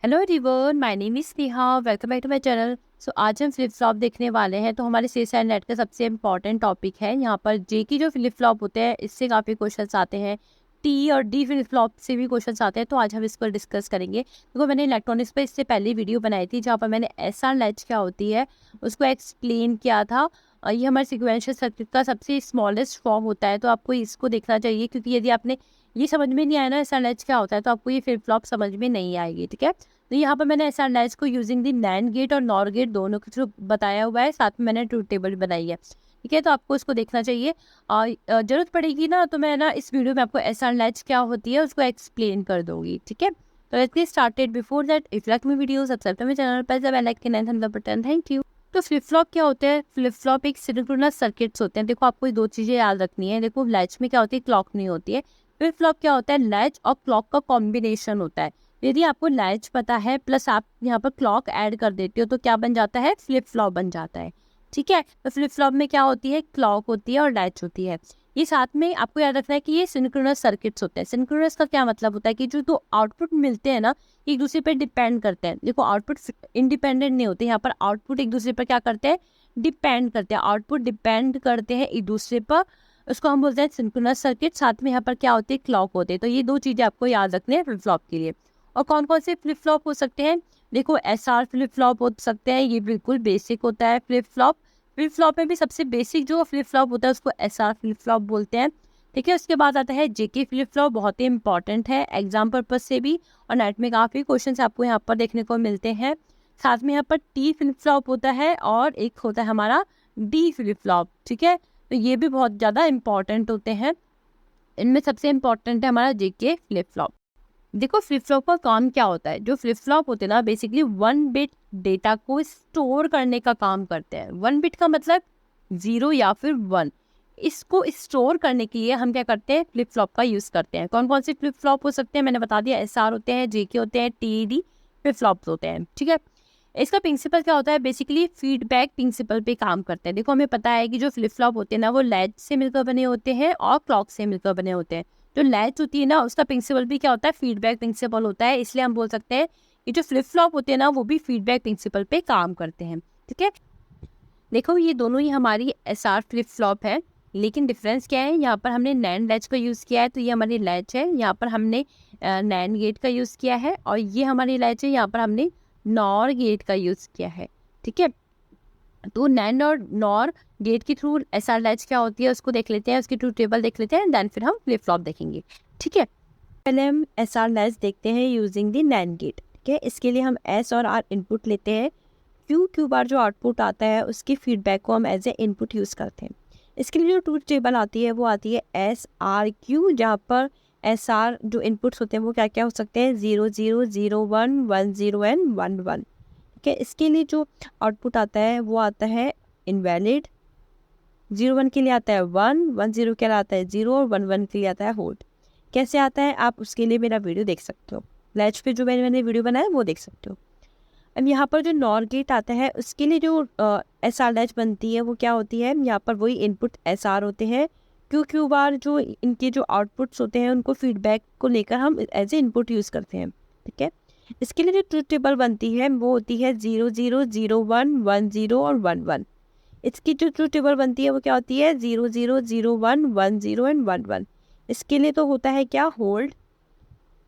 Hello everyone, my name is Neha. Welcome back to my channel. So आज हम flip flop देखने वाले हैं। तो हमारे सी एस नेट का सबसे इम्पॉर्टेंट टॉपिक है। यहाँ पर जे की जो फ्लिप फ्लॉप होते हैं इससे काफ़ी क्वेश्चंस आते हैं। टी और डी फ्लिप फ्लॉप से भी क्वेश्चंस आते हैं। तो आज हम इस पर डिस्कस करेंगे। देखो, मैंने इलेक्ट्रॉनिक्स पर इससे पहले वीडियो बनाई थी जहाँ पर मैंने एस आर लैच क्या होती है उसको एक्सप्लेन किया था। ये हमारे सिक्वेंशियल सर्किट का सबसे स्मॉलेस्ट फॉर्म होता है। तो आपको इसको देखना चाहिए, क्योंकि यदि आपने ये समझ में नहीं आया ना एस आर लैच क्या होता है, तो आपको ये फ्लिप फ्लॉप समझ में नहीं आएगी। ठीक है, तो यहाँ पर मैंने एसआर लैच को यूजिंग दी नैंड गेट और नॉर गेट दोनों के थ्रू बताया हुआ है। साथ में मैंने ट्रूथ टेबल बनाई है। ठीक है, तो आपको इसको देखना चाहिए। और जरूरत पड़ेगी ना तो मैं ना इस वीडियो में आपको एसआर लैच क्या होती है उसको एक्सप्लेन कर दूंगी। ठीक है, तो let's get started. Before that, if like my video, subscribe to my channel, press the bell icon and thumbs up button. Thank you. तो फ्लिप फ्लॉप क्या होते हैं? फ्लिप फ्लॉप एक सिंक्रोनस सर्किट्स होते हैं। देखो, आपको ये दो चीजें याद रखनी है। देखो, लैच में क्या होती है, क्लॉक नहीं होती है। फ्लिप फ्लॉप क्या होता है, लैच और क्लॉक का कॉम्बिनेशन होता है। यदि आपको लैच पता है प्लस आप यहाँ पर क्लॉक ऐड कर देते हो तो क्या बन जाता है, फ्लिप फ्लॉप बन जाता है। ठीक है, तो फ्लिप फ्लॉप में क्या होती है, क्लॉक होती है और लैच होती है। ये साथ में आपको याद रखना है कि ये सिंक्रोनस सर्किट्स होते हैं। सिंक्रोनस का क्या मतलब होता है कि जो दो आउटपुट मिलते हैं ना, एक दूसरे पर डिपेंड करते हैं। देखो, आउटपुट इंडिपेंडेंट नहीं होते। यहाँ पर आउटपुट एक दूसरे पर क्या करते हैं, डिपेंड करते हैं। आउटपुट डिपेंड करते हैं एक दूसरे पर, उसको हम बोलते हैं सिंक्रोनस सर्किट। साथ में यहाँ पर क्या होती है, क्लॉक होते हैं। तो ये दो चीजें आपको याद रखनी है फ्लिप फ्लॉप के लिए। और कौन कौन से फ्लिप फ्लॉप हो सकते हैं? देखो, एसआर फ्लिप फ्लॉप हो सकते हैं, ये बिल्कुल बेसिक होता है फ्लिप फ्लॉप। फ्लिप फ्लॉप में भी सबसे बेसिक जो फ्लिप फ्लॉप होता है उसको एसआर फ्लिप फ्लॉप बोलते हैं। ठीक है, उसके बाद आता है जेके फ्लिप फ्लॉप। बहुत ही इंपॉर्टेंट है एग्जाम पर्पज से भी, और नेट में काफ़ी क्वेश्चन आपको यहाँ पर देखने को मिलते हैं। साथ में यहाँ पर टी फ्लिप फ्लॉप होता है और एक होता है हमारा डी फ्लिप फ्लॉप। ठीक है, तो ये भी बहुत ज़्यादा इंपॉर्टेंट होते हैं। इनमें सबसे इंपॉर्टेंट है हमारा जेके फ्लिप फ्लॉप। देखो, फ्लिप फ्लॉप का काम क्या होता है। जो फ्लिप फ्लॉप होते हैं ना, बेसिकली 1 बिट डेटा को स्टोर करने का काम करते हैं। 1 बिट का मतलब 0 या फिर 1। इसको स्टोर करने के लिए हम क्या करते हैं, फ्लिप फ्लॉप का यूज करते हैं। कौन कौन से फ्लिप फ्लॉप हो सकते हैं मैंने बता दिया, एसआर होते हैं, जेके होते हैं, टीडी फ्लिप फ्लॉप होते हैं। ठीक है, इसका प्रिंसिपल क्या होता है, बेसिकली फीडबैक प्रिंसिपल पे काम करते हैं। देखो, हमें पता है कि जो फ्लिप फ्लॉप होते हैं ना, वो लैच से मिलकर बने होते हैं और क्लॉक से मिलकर बने होते हैं। जो लैच होती है ना, उसका प्रिंसिपल भी क्या होता है, फीडबैक प्रिंसिपल होता है। इसलिए हम बोल सकते हैं कि जो फ्लिप फ्लॉप होते हैं ना, वो भी फीडबैक प्रिंसिपल पे काम करते हैं। ठीक है, देखो, ये दोनों ही हमारी एसआर फ्लिप फ्लॉप है। लेकिन डिफरेंस क्या है, यहाँ पर हमने नैंड लैच का यूज़ किया है तो ये हमारी लैच है। यहाँ पर हमने नैंड गेट का यूज़ किया है और ये हमारी लैच है। यहाँ पर हमने नॉर गेट का यूज़ किया है। ठीक है, तो नैंड और नॉर गेट के थ्रू एसआर लैच क्या होती है उसको देख लेते हैं, उसकी ट्रूथ टेबल देख लेते हैं, देन फिर हम फ्लिप फ्लॉप देखेंगे। ठीक है, पहले हम एसआर लैच देखते हैं यूजिंग द नैंड गेट। ठीक है, इसके लिए हम एस और आर इनपुट लेते हैं। क्यू बार जो आउटपुट आता है उसकी फीडबैक को हम एज ए इनपुट यूज़ करते हैं। इसके लिए जो ट्रूथ टेबल आती है वो आती है एस आर क्यू, जहाँ पर एस आर जो इनपुट्स होते हैं वो क्या क्या हो सकते हैं, 0 0 0 1 1 0 एंड 1 1। ठीक है, इसके लिए जो आउटपुट आता है वो आता है इनवैलिड। 0 1 के लिए आता है 1, 1 0 के लिए आता है 0 और 1 1 के लिए आता है होल्ड। कैसे आता है आप उसके लिए मेरा वीडियो देख सकते हो, लैच पे जो मैंने वीडियो बनाया वो देख सकते हो। अब यहाँ पर जो नॉर गेट आता है उसके लिए जो एस आर लैच बनती है वो क्या होती है, यहाँ पर वही इनपुट एस आर होते हैं। क्यू बार जो इनके जो आउटपुट्स होते हैं उनको फीडबैक को लेकर हम एज ए इनपुट यूज़ करते हैं। ठीक है, इसके लिए जो ट्रूथ टेबल बनती है वो होती है 0 0 0 1 1 0 और 1 1। इसकी जो ट्रूथ टेबल बनती है वो क्या होती है, 0 0 0 1 1 0 एंड 1 1। इसके लिए तो होता है क्या, होल्ड।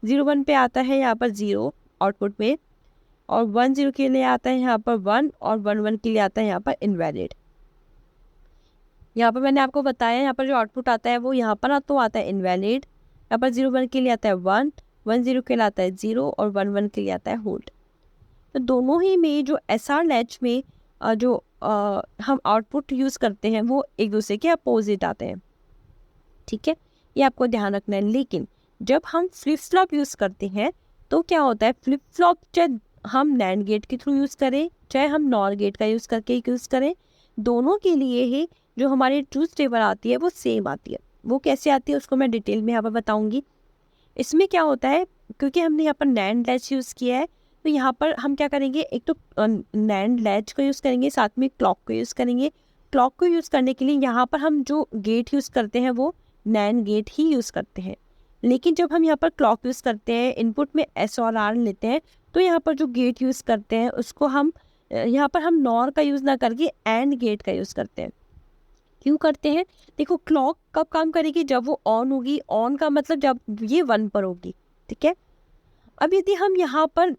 0 1 पे आता है यहाँ पर 0 आउटपुट में, और 1 0 के लिए आता है यहाँ पर 1 और 1 1 के लिए आता है यहाँ पर इनवैलिड। यहाँ पर मैंने आपको बताया यहाँ पर जो आउटपुट आता है वो यहाँ पर तो आता है इनवैलिड। यहाँ पर 0 1 के लिए आता है 1, 1 0 के लिए आता है 0 और 1 1 के लिए आता है होल्ड। तो दोनों ही में जो एस आर लैच में जो हम आउटपुट यूज़ करते हैं वो एक दूसरे के अपोजिट आते हैं। ठीक है, ये आपको ध्यान रखना है। लेकिन जब हम फ्लिप फ्लॉप यूज़ करते हैं तो क्या होता है, फ्लिप फ्लॉप चाहे हम नैंड गेट के थ्रू यूज़ करें चाहे हम नॉर गेट का यूज़ करके यूज़ करें, दोनों के लिए ही जो हमारी ट्रूथ टेबल आती है वो सेम आती है। वो कैसे आती है उसको मैं डिटेल में यहाँ पर बताऊँगी। इसमें क्या होता है, क्योंकि हमने यहाँ पर नैंड लैच यूज़ किया है तो यहाँ पर हम क्या करेंगे, एक तो नैंड लैच को यूज़ करेंगे, साथ में क्लॉक को यूज़ करेंगे। क्लॉक को यूज़ करने के लिए यहाँ पर हम जो गेट यूज़ करते हैं वो नैंड गेट ही यूज़ करते हैं। लेकिन जब हम यहाँ पर क्लॉक यूज़ करते हैं, इनपुट में एस और आर लेते हैं, तो यहाँ पर जो गेट यूज़ करते हैं उसको हम यहाँ पर हम नॉर का यूज़ ना करके एंड गेट का यूज़ करते हैं। क्यों करते हैं? देखो, क्लॉक कब काम करेगी? जब वो ऑन होगी। ऑन का मतलब जब ये 1 पर होगी, ठीक है। अब यदि हम यहाँ पर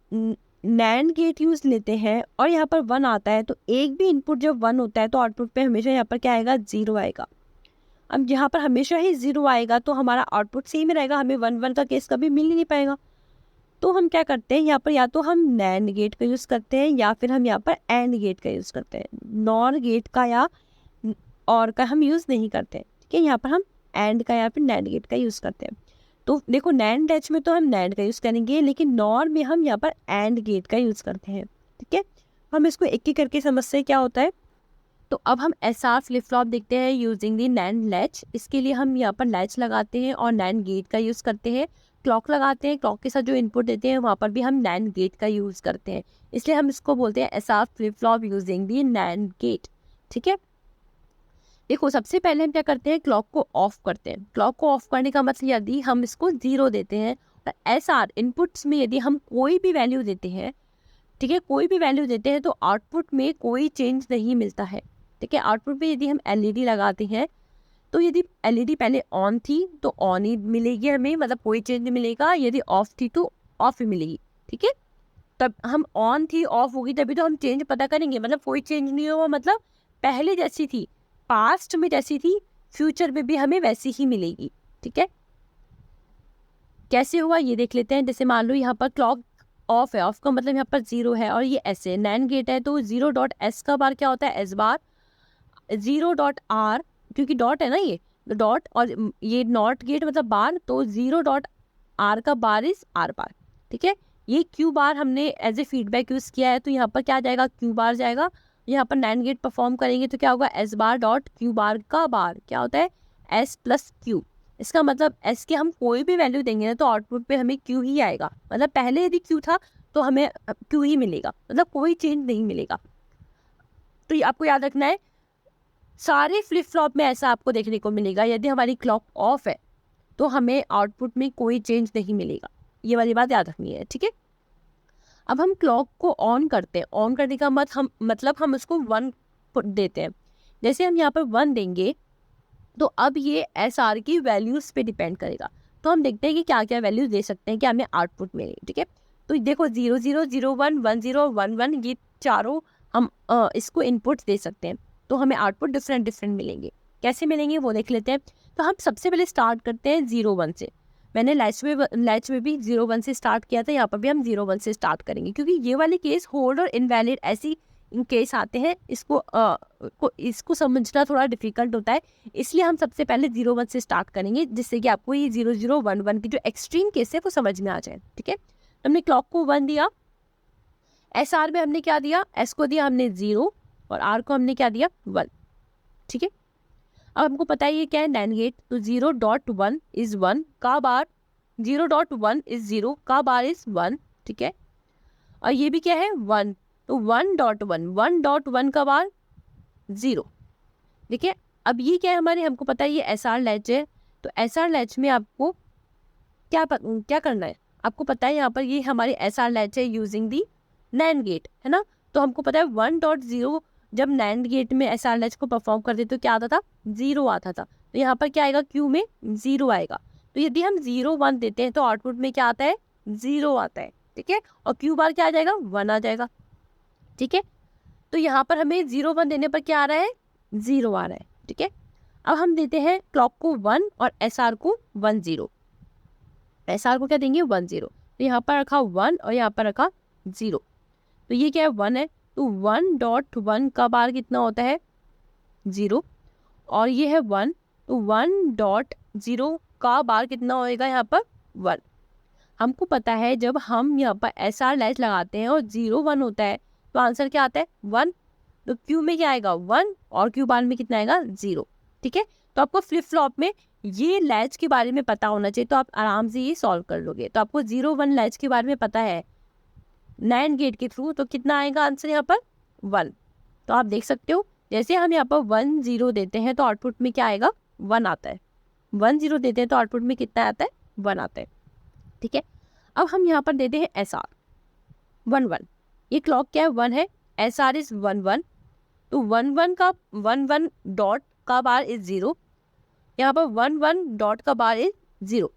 नैंड गेट यूज़ लेते हैं और यहाँ पर 1 आता है, तो एक भी इनपुट जब 1 होता है तो आउटपुट पे हमेशा यहाँ पर क्या आएगा? 0 आएगा। अब यहाँ पर हमेशा ही 0 आएगा तो हमारा आउटपुट सेम ही रहेगा, हमें 1 का केस कभी मिल ही नहीं पाएगा। तो हम क्या करते हैं यहाँ पर, या तो हम नैंड गेट का यूज़ करते हैं या फिर हम यहाँ पर एंड गेट का यूज़ करते हैं। नॉर गेट का या और का हम यूज़ नहीं करते हैं, ठीक है। यहाँ पर हम एंड का या फिर नैंड गेट का यूज़ करते हैं। तो देखो, नैंड लैच में तो हम नैंड का यूज़ करेंगे, लेकिन नॉर में हम यहाँ पर एंड गेट का यूज़ करते हैं, ठीक है। हम इसको एक एक करके समझते हैं क्या होता है। तो अब हम एसआर फ्लिप फ्लॉप देखते हैं यूजिंग दी नैंड लैच। इसके लिए हम यहाँ पर लैच लगाते हैं और नैंड गेट का यूज़ करते हैं। क्लॉक लगाते हैं, क्लॉक के साथ जो इनपुट देते हैं वहाँ पर भी हम नैंड गेट का यूज़ करते हैं, इसलिए हम इसको बोलते हैं SR flip flop using the NAND gate, ठीक है। देखो, सबसे पहले हम क्या करते हैं, क्लॉक को ऑफ करते हैं। क्लॉक को ऑफ करने का मतलब यदि हम इसको 0 देते हैं, और एसआर इनपुट्स में यदि हम कोई भी वैल्यू देते हैं, ठीक है, कोई भी वैल्यू देते हैं तो आउटपुट में कोई चेंज नहीं मिलता है, ठीक है। आउटपुट में यदि हम एलईडी लगाते हैं तो यदि एलईडी पहले ऑन थी तो ऑन ही मिलेगी हमें, मतलब कोई चेंज नहीं मिलेगा। यदि ऑफ थी तो ऑफ ही मिलेगी, ठीक है। तब हम ऑन थी ऑफ होगी तभी तो हम चेंज पता करेंगे, मतलब कोई चेंज नहीं हुआ, मतलब पहले जैसी थी, पास्ट में जैसी थी, फ्यूचर में भी हमें वैसी ही मिलेगी, ठीक है। कैसे हुआ ये देख लेते हैं। जैसे मान लो यहाँ पर क्लॉक ऑफ है, ऑफ का मतलब यहाँ पर 0 है और ये एस है, नैंड गेट है, तो 0.s का बार क्या होता है? S bar. 0.r, क्योंकि डॉट है ना ये, डॉट, और ये नॉट गेट मतलब बार, तो 0.r का बार इज आर बार, ठीक है। ये क्यू बार हमने एज ए फीडबैक यूज किया है, तो यहाँ पर क्या जाएगा? क्यू बार जाएगा। यहाँ पर नैंड गेट परफॉर्म करेंगे तो क्या होगा? S bar dot Q bar का बार क्या होता है? S plus Q. इसका मतलब एस के हम कोई भी वैल्यू देंगे ना तो आउटपुट पे हमें क्यू ही आएगा, मतलब पहले यदि क्यू था तो हमें क्यू ही मिलेगा, मतलब कोई चेंज नहीं मिलेगा। तो ये आपको याद रखना है, सारे फ्लिप फ्लॉप में ऐसा आपको देखने को मिलेगा। यदि हमारी क्लॉक ऑफ है तो हमें आउटपुट में कोई चेंज नहीं मिलेगा, ये वाली बात याद रखनी है, ठीक है। अब हम क्लॉक को ऑन करते हैं। ऑन करने का मतलब हम उसको 1 देते हैं। जैसे हम यहाँ पर 1 देंगे तो अब ये एस आर की वैल्यूज़ पे डिपेंड करेगा। तो हम देखते हैं कि क्या क्या वैल्यूज दे सकते हैं कि हमें आउटपुट मिले, ठीक है। तो देखो, 0 0 0 1 1 0 1 1 ये चारों हम इसको इनपुट दे सकते हैं, तो हमें आउटपुट डिफरेंट डिफरेंट मिलेंगे। कैसे मिलेंगे वो देख लेते हैं। तो हम सबसे पहले स्टार्ट करते हैं 0 1 से। मैंने लैच में भी 0 1 से स्टार्ट किया था, यहाँ पर भी हम 0 1 से स्टार्ट करेंगे, क्योंकि ये वाले केस होल्ड और इनवैलिड ऐसी केस आते हैं। इसको समझना थोड़ा डिफिकल्ट होता है, इसलिए हम सबसे पहले 0 1 से स्टार्ट करेंगे, जिससे कि आपको ये 0 0 1 1 की जो एक्सट्रीम केस है वो समझ में आ जाए, ठीक है। हमने क्लॉक को 1 दिया, एस आर में हमने क्या दिया? एस को दिया हमने 0 और आर को हमने क्या दिया? 1, ठीक है। अब हमको पता है ये क्या है? NAND gate. तो 0.1 इज 1 का बार, 0.1 इज 0 का बार इज 1, ठीक है। और ये भी क्या है? 1, तो 1.1 का बार 0, ठीक है। अब ये क्या है हमारे, हमको पता है ये एस आर लैच है। तो एस आर लैच में आपको क्या करना है? आपको पता है यहाँ पर ये हमारी एस आर लैच है यूजिंग दी नैंड गेट, है ना। तो हमको पता है 1.0 जब नैंड गेट में एस आर लैच को परफॉर्म करते तो क्या आता था? 0 आता था। तो यहाँ पर क्या आएगा? क्यू में 0 आएगा। तो यदि हम 0 1 देते हैं तो आउटपुट में क्या आता है? 0 आता है, ठीक है। और क्यू बार क्या आ जाएगा? 1 आ जाएगा, ठीक है। तो यहाँ पर हमें 0 1 देने पर क्या आ रहा है? 0 आ रहा है, ठीक है। अब हम देते हैं क्लॉक को 1 और एस आर को 1 0। एस आर को क्या देंगे? 1 0। तो यहाँ पर रखा 1 और यहाँ पर रखा 0। तो ये क्या है? 1 है। तो 1.1 का बार कितना होता है? 0। और ये है 1, तो 1.0 का बार कितना होएगा यहाँ पर? 1। हमको पता है जब हम यहाँ पर एस आर लैच लगाते हैं और 0 1 होता है तो आंसर क्या आता है? 1। तो क्यू में क्या आएगा? 1 और क्यू बार में कितना आएगा? 0, ठीक है। तो आपको फ्लिप फ्लॉप में ये लैच के बारे में पता होना चाहिए, तो आप आराम से ये सॉल्व कर लोगे। तो आपको 0 1 लैच के बारे में पता है नैंड गेट के थ्रू, तो कितना आएगा आंसर यहाँ पर? 1। तो आप देख सकते हो, जैसे हम यहाँ पर 1 0 देते हैं तो आउटपुट में क्या आएगा? 1 आता है। 1 0 देते हैं तो आउटपुट में कितना आता है? 1 आता है, ठीक है। अब हम यहाँ पर देते हैं SR 1 1, ये क्लॉक क्या है 1 है, SR इज 1 1, तो 1 1 का 1 1 डॉट का बार इज 0, यहाँ पर 1 1 डॉट का बार इज 0।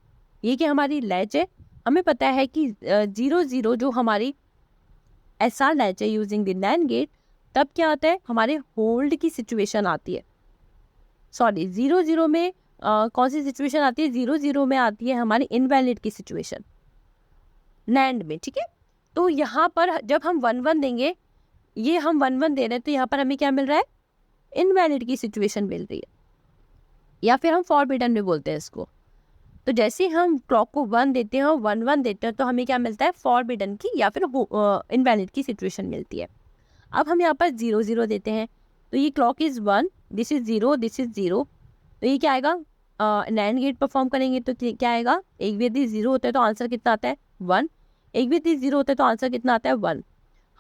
ये क्या हमारी लैच है, हमें पता है कि 0 0 जो हमारी SR लैच है यूजिंग द NAND गेट, तब क्या आता है हमारे होल्ड की सिचुएशन आती है। सॉरी 0 0 में कौन सी सिचुएशन आती है, 0 0 में आती है हमारी इनवैलिड की सिचुएशन NAND में, ठीक है। तो यहाँ पर जब हम 1 1 देंगे, ये हम 1 1 दे रहे हैं, तो यहाँ पर हमें क्या मिल रहा है, इनवैलिड की सिचुएशन मिल रही है, या फिर हम फॉरबिडन में बोलते हैं इसको। तो जैसे ही हम क्लॉक को 1 देते हैं और 1 1 देते हैं, तो हमें क्या मिलता है, फॉरबिडन की या फिर इनवैलिड की सिचुएशन मिलती है। अब हम यहाँ पर 0 0 देते हैं, तो ये clock is 1, this is 0, this is 0, तो ये क्या आएगा, NAND गेट परफॉर्म करेंगे तो क्या आएगा, एक भी यदि 0 होता है तो आंसर कितना आता है 1, एक भी यदि 0 होता है तो आंसर कितना आता है 1।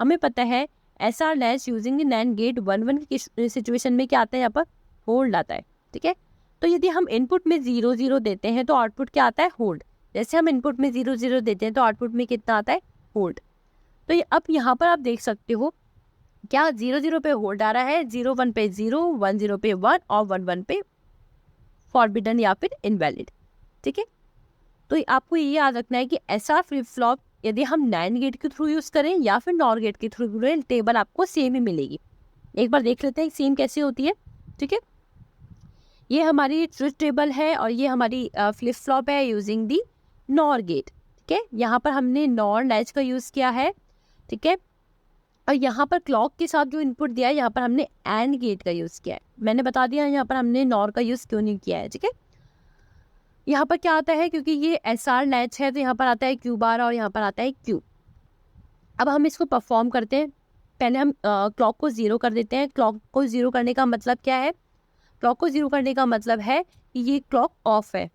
हमें पता है SR latch using the NAND gate 1 1 की सिचुएशन में क्या आता है, यहाँ पर होल्ड आता है, ठीक है। तो यदि हम इनपुट में 0 0 देते हैं तो आउटपुट क्या आता है, होल्ड। जैसे हम इनपुट में 0 0 देते हैं तो आउटपुट में कितना आता है, होल्ड। तो ये अब यहाँ पर आप देख सकते हो क्या 0 0 पे होल्ड आ रहा है, 0 1 पे 0, 1 0 पे 1 और 1 1 पे फॉरबिडन या फिर इनवैलिड, ठीक है। तो आपको ये याद रखना है कि SR फ्लिप फ्लॉप यदि हम NAND गेट के थ्रू यूज़ करें या फिर NOR गेट के थ्रू करें, टेबल आपको सेम ही मिलेगी। एक बार देख लेते हैं सेम कैसे होती है, ठीक है। ये हमारी ट्रुथ टेबल है और ये हमारी फ्लिप फ्लॉप है यूजिंग दी NOR गेट, ठीक है। यहाँ पर हमने NOR लैच का यूज़ किया है, ठीक है। और यहाँ पर क्लॉक के साथ जो इनपुट दिया है, यहाँ पर हमने AND गेट का यूज़ किया है। मैंने बता दिया यहाँ पर हमने NOR का यूज़ क्यों नहीं किया है, ठीक है। यहाँ पर क्या आता है, क्योंकि ये SR लैच है तो यहाँ पर आता है Q बार और यहाँ पर आता है Q। अब हम इसको परफॉर्म करते हैं, पहले हम क्लॉक को 0 कर देते हैं। क्लॉक को 0 करने का मतलब क्या है, क्लॉक को 0 करने का मतलब है कि ये क्लॉक ऑफ है,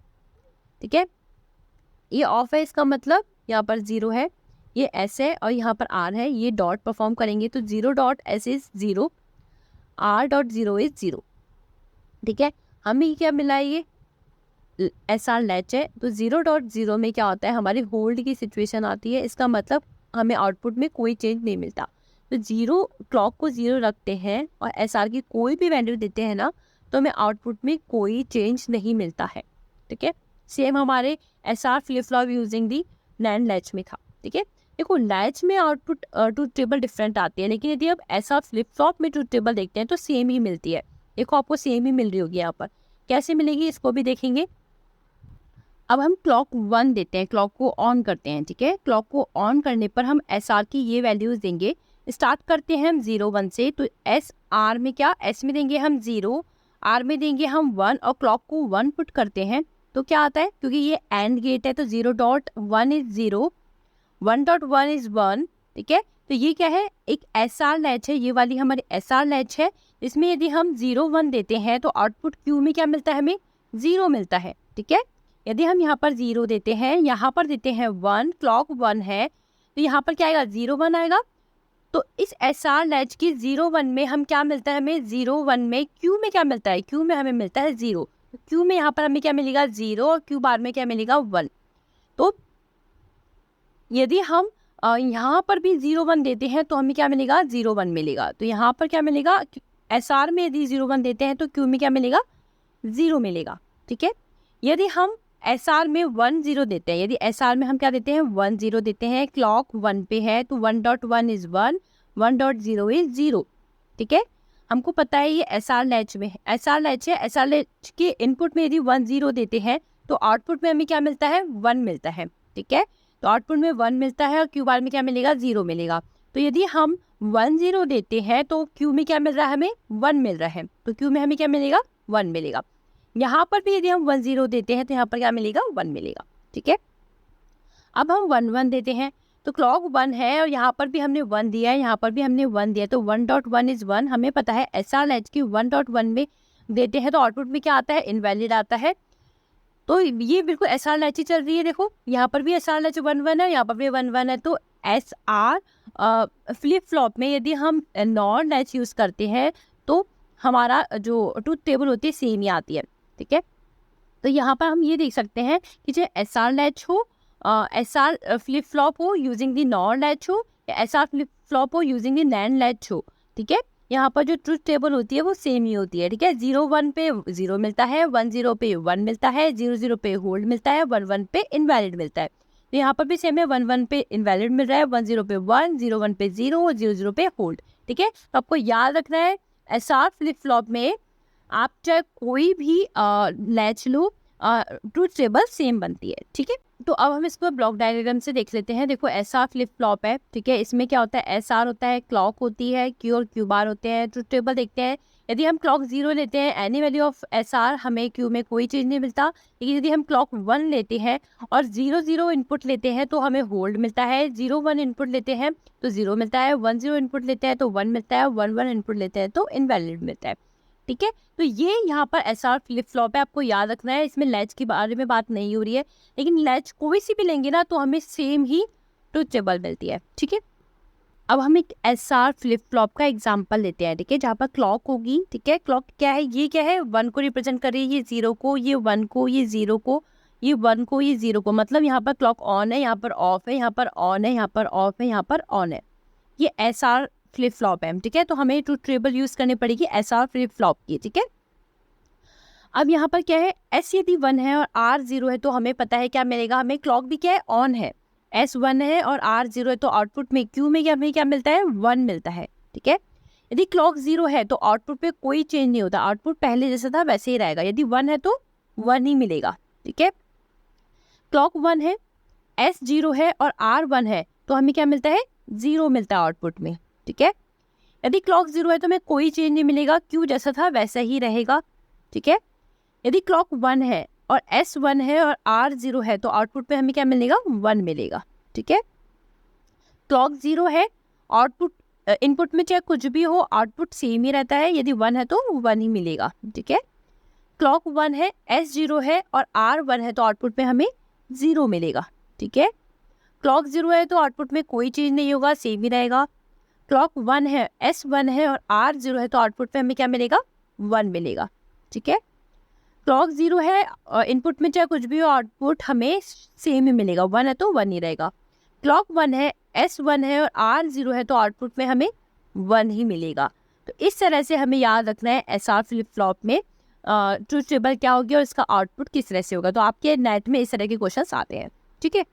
ठीक है। ये ऑफ है, इसका मतलब यहाँ पर 0 है, ये S है और यहाँ पर R है, ये डॉट परफॉर्म करेंगे तो 0 dot S is 0, R dot 0 is 0, ठीक है। हमें क्या मिला है, ये SR लैच है, तो 0 डॉट 0 में क्या होता है, हमारी होल्ड की सिचुएशन आती है। इसका मतलब हमें आउटपुट में कोई चेंज नहीं मिलता। तो 0 क्लॉक को 0 रखते हैं और SR की कोई भी वैल्यू देते हैं ना, तो हमें आउटपुट में कोई चेंज नहीं मिलता है, ठीक है। सेम हमारे SR फ्लिप फ्लॉप यूजिंग दी NAND लैच में था, ठीक है। देखो लैच में आउटपुट ट्रुथ टेबल डिफरेंट आती है, लेकिन यदि आप SR फ्लिप फ्लॉप में ट्रुथ टेबल देखते हैं तो सेम ही मिलती है। देखो आपको सेम ही मिल रही होगी, यहाँ पर कैसे मिलेगी इसको भी देखेंगे। अब हम क्लॉक 1 देते हैं, क्लॉक को ऑन करते हैं, ठीक है। क्लॉक को ऑन करने पर हम SR की ये वैल्यूज देंगे। स्टार्ट करते हैं हम 0 1 से, तो SR में क्या, S में देंगे हम 0, R में देंगे हम 1 और क्लॉक को 1 पुट करते हैं तो क्या आता है, क्योंकि ये AND गेट है तो 0 डॉट 1 इज 0, 1 डॉट 1 इज 1, ठीक है। तो ये क्या है, एक SR लैच है, ये वाली हमारी SR लैच है। इसमें यदि हम 0 1 देते हैं तो आउटपुट Q में क्या मिलता है, हमें 0 मिलता है, ठीक है। यदि हम यहाँ पर 0 देते हैं, यहाँ पर देते हैं 1, क्लॉक 1 है, तो यहाँ पर क्या आएगा, 0 1 आएगा। तो इस SR लैच की 0 1 में हम क्या मिलता है, हमें 0 1 में Q में क्या मिलता है, Q में हमें मिलता है 0। Q में यहाँ पर हमें क्या मिलेगा 0 और Q बार में क्या मिलेगा 1। तो यदि हम यहाँ पर भी 0 1 देते हैं तो हमें क्या मिलेगा, 0 1 मिलेगा। तो यहाँ पर क्या मिलेगा, SR में यदि 0 1 देते हैं तो Q में क्या मिलेगा, 0 मिलेगा, ठीक है। यदि हम SR में 1 0 देते हैं, यदि SR में हम क्या देते हैं 1 0 देते हैं, क्लॉक 1 पे है तो 1 डॉट 1 इज 1, 1 डॉट 0 इज 0, ठीक है। हमको पता है ये SR लैच में है, SR लैच है। SR लैच के इनपुट में यदि 1 0 देते हैं तो आउटपुट में हमें क्या मिलता है, 1 मिलता है, ठीक है। तो आउटपुट में 1 मिलता है और Q बार में क्या मिलेगा, 0 मिलेगा। तो यदि हम 1 0 देते हैं तो Q में क्या मिल रहा है, हमें 1 मिल रहा है, तो Q में हमें क्या मिलेगा, 1 मिलेगा। यहाँ पर भी यदि हम 1 0 देते हैं तो यहाँ पर क्या मिलेगा, 1 मिलेगा, ठीक है। अब हम 1 1 देते हैं तो क्लॉक 1 है और यहाँ पर भी हमने 1 दिया है, यहाँ पर भी हमने 1 दिया है, तो 1 डॉट 1 इज 1। हमें पता है SR लैच की 1 डॉट 1 में देते हैं तो आउटपुट में क्या आता है, इनवैलिड आता है। तो ये बिल्कुल SR लैच ही चल रही है। देखो यहाँ पर भी SR लैच 1 1 है, यहाँ पर भी 1 1 है। तो SR फ्लिप फ्लॉप में यदि हम NOR लैच यूज़ करते हैं तो हमारा जो ट्रुथ टेबल होती है सेम ही आती है, ठीक है। तो यहाँ पर हम ये देख सकते हैं कि चाहे SR लैच हो, SR फ्लिप फ्लॉप हो यूजिंग द नॉर लैच हो, या SR फ्लिप फ्लॉप हो यूजिंग द नैन लैच हो, ठीक है, यहाँ पर जो ट्रुथ टेबल होती है वो सेम ही होती है, ठीक है। 0-1 पे 0 मिलता है, 1-0 पे 1 मिलता है, 0-0 पे होल्ड मिलता है, 1-1 पे इनवैलिड मिलता है। तो यहाँ पर भी सेम है, 1-1 पे इनवैलिड मिल रहा है, 1-0 पे 1, 0-1 पे 0, 0-0 पे होल्ड, ठीक है। तो आपको याद रखना है SR फ्लिप फ्लॉप में आप चाहे कोई भी लैच लो, ट्रुथ टेबल सेम बनती है, ठीक है। तो अब हम इसको ब्लॉक डायग्राम से देख लेते हैं। देखो SR फ्लिप फ्लॉप है, ठीक है, इसमें क्या होता है, SR होता है, क्लॉक होती है, Q और Q बार होते हैं। ट्रुथ टेबल देखते हैं, यदि हम क्लॉक 0 लेते हैं, एनी वैल्यू ऑफ SR, हमें Q में कोई चेंज नहीं मिलता। लेकिन यदि हम क्लॉक 1 लेते हैं और 0-0 इनपुट लेते हैं तो हमें होल्ड मिलता है, 0-1 इनपुट लेते हैं तो 0 मिलता है, 1-0 इनपुट लेते हैं तो 1 मिलता है, 1-1 इनपुट लेते हैं तो इनवैलिड मिलता है, ठीक है। तो ये यहाँ पर SR फ्लिप फ्लॉप है, आपको याद रखना है। इसमें लैच के बारे में बात नहीं हो रही है, लेकिन लैच कोई सी भी लेंगे ना तो हमें सेम ही ट्रुथ टेबल मिलती है, ठीक है। अब हम एक SR फ्लिप फ्लॉप का एग्जांपल लेते हैं, ठीक है, जहाँ पर क्लॉक होगी, ठीक है। क्लॉक क्या है, ये क्या है, 1 को रिप्रेजेंट कर रही है, ये 0 को, ये 1 को, ये 0 को, ये 1 को, ये 0 को, मतलब यहाँ पर क्लॉक ऑन है, यहाँ पर ऑफ है, यहाँ पर ऑन है, यहाँ पर ऑफ है, यहाँ पर ऑन है। ये SR फ्लिप फ्लॉप है, ठीक है। तो हमें ट्रुथ टेबल यूज करनी पड़ेगी SR फ्लिप फ्लॉप की, ठीक है। अब यहाँ पर क्या है, S यदि 1 है और R 0 है तो हमें पता है क्या मिलेगा, हमें क्लॉक भी क्या है, ऑन है, S 1 है और R 0 है तो आउटपुट में Q में हमें क्या मिलता है, 1 मिलता है, ठीक है। यदि क्लॉक 0 है तो आउटपुट पे कोई चेंज नहीं होता, आउटपुट पहले जैसा था वैसे ही रहेगा। यदि 1 है तो 1 ही मिलेगा, ठीक है। क्लॉक 1 है, S 0 है और R 1 है तो हमें क्या मिलता है, 0 मिलता है आउटपुट में, ठीक है। यदि क्लॉक 0 है तो हमें कोई चेंज नहीं मिलेगा, Q जैसा था वैसा ही रहेगा, ठीक है। यदि क्लॉक 1 है और S 1 है और R 0 है तो आउटपुट पे हमें क्या मिलेगा, 1 मिलेगा, ठीक है। क्लॉक 0 है, आउटपुट इनपुट में चाहे कुछ भी हो आउटपुट सेम ही रहता है, यदि 1 है तो 1 ही मिलेगा, ठीक है। क्लॉक 1 है, S 0 है और R 1 है तो आउटपुट में हमें 0 मिलेगा, ठीक है। क्लॉक 0 है तो आउटपुट में कोई चेंज नहीं होगा, सेम ही रहेगा। क्लॉक 1 है, S 1 है और R 0 है तो आउटपुट पे हमें क्या मिलेगा, 1 मिलेगा, ठीक है। क्लॉक 0 है, इनपुट में चाहे कुछ भी हो आउटपुट हमें सेम ही मिलेगा, 1 है तो 1 ही रहेगा। क्लॉक 1 है, S 1 है और R 0 है तो आउटपुट में हमें 1 ही मिलेगा। तो इस तरह से हमें याद रखना है SR फ्लिप फ्लॉप में ट्रुथ टेबल क्या होगी और इसका आउटपुट किस तरह से होगा। तो आपके नेट में इस तरह के क्वेश्चन आते हैं, ठीक है।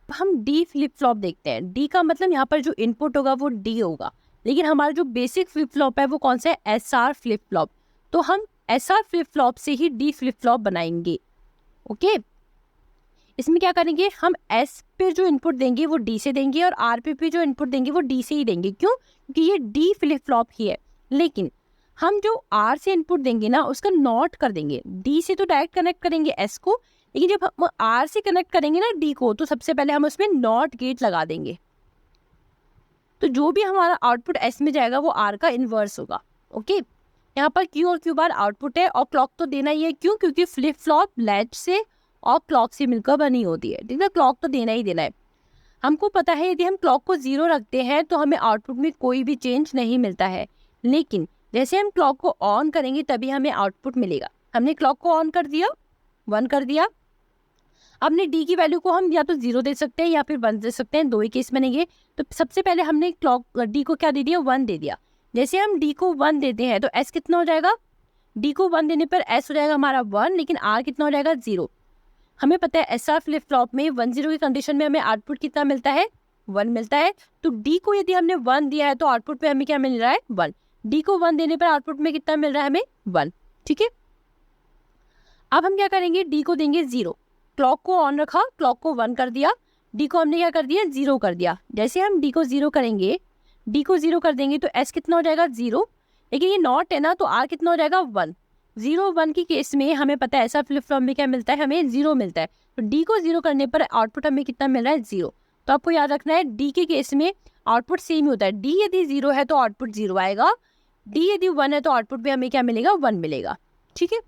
हम D फ्लिप फ्लॉप देखते हैं। D का मतलब यहाँ पर जो इनपुट होगा वो D होगा, लेकिन हमारा जो बेसिक फ्लिप फ्लॉप है वो कौन सा है, SR फ्लिप फ्लॉप। तो हम SR फ्लिप फ्लॉप से ही D फ्लिप फ्लॉप बनाएंगे, ओके। इसमें क्या करेंगे, हम S पे जो इनपुट देंगे वो D से देंगे और R पे जो इनपुट देंगे वो D से ही देंगे। क्यों, क्योंकि ये D फ्लिप फ्लॉप ही है। लेकिन हम जो R से इनपुट देंगे ना उसका नॉट कर देंगे, D से तो डायरेक्ट कनेक्ट करेंगे S को, लेकिन जब हम R से कनेक्ट करेंगे ना D को तो सबसे पहले हम उसमें नॉट गेट लगा देंगे। तो जो भी हमारा आउटपुट S में जाएगा वो R का इन्वर्स होगा, ओके। यहाँ पर Q और Q बार आउटपुट है और क्लॉक तो देना ही है, क्यों, क्योंकि फ्लिप फ्लॉप लैच से और क्लॉक से मिलकर बनी होती है, ठीक है। क्लॉक तो देना ही देना है। हमको पता है यदि हम क्लॉक को 0 रखते हैं तो हमें आउटपुट में कोई भी चेंज नहीं मिलता है, लेकिन जैसे हम क्लॉक को ऑन करेंगे तभी हमें आउटपुट मिलेगा। हमने क्लॉक को ऑन कर दिया, 1 कर दिया, अपने D की वैल्यू को हम या तो 0 दे सकते हैं या फिर 1 दे सकते हैं, दो ही केस बनेंगे। तो सबसे पहले हमने क्लॉक D को क्या दे दिया, 1 दे दिया। जैसे हम D को 1 देते हैं तो S कितना हो जाएगा, D को 1 देने पर S हो जाएगा हमारा 1, लेकिन R कितना हो जाएगा, 0। हमें पता है SR फ्लिप फ्लॉप में 1-0 की कंडीशन में हमें आउटपुट कितना मिलता है, 1 मिलता है। तो D को यदि हमने 1 दिया है तो आउटपुट पे हमें क्या मिल रहा है, 1। D को 1 देने पर आउटपुट में कितना मिल रहा है, हमें 1, ठीक है। अब हम क्या करेंगे, D को देंगे 0। क्लॉक को ऑन रखा, क्लॉक को 1 कर दिया, D को हमने क्या कर दिया, 0 कर दिया। जैसे हम D को 0 करेंगे, D को 0 कर देंगे तो S कितना हो जाएगा, 0। लेकिन ये नॉट है ना तो R कितना हो जाएगा, 1। 0-1 की केस में हमें पता है ऐसा फ्लिप फ्लॉप में क्या मिलता है, हमें 0 मिलता है। तो D को 0 करने पर आउटपुट हमें कितना मिल रहा है, 0। तो आपको याद रखना है D के केस में आउटपुट सेम होता है। D यदि 0 है तो आउटपुट 0 आएगा, D यदि 1 है तो आउटपुट भी हमें क्या मिलेगा, 1 मिलेगा, ठीक है।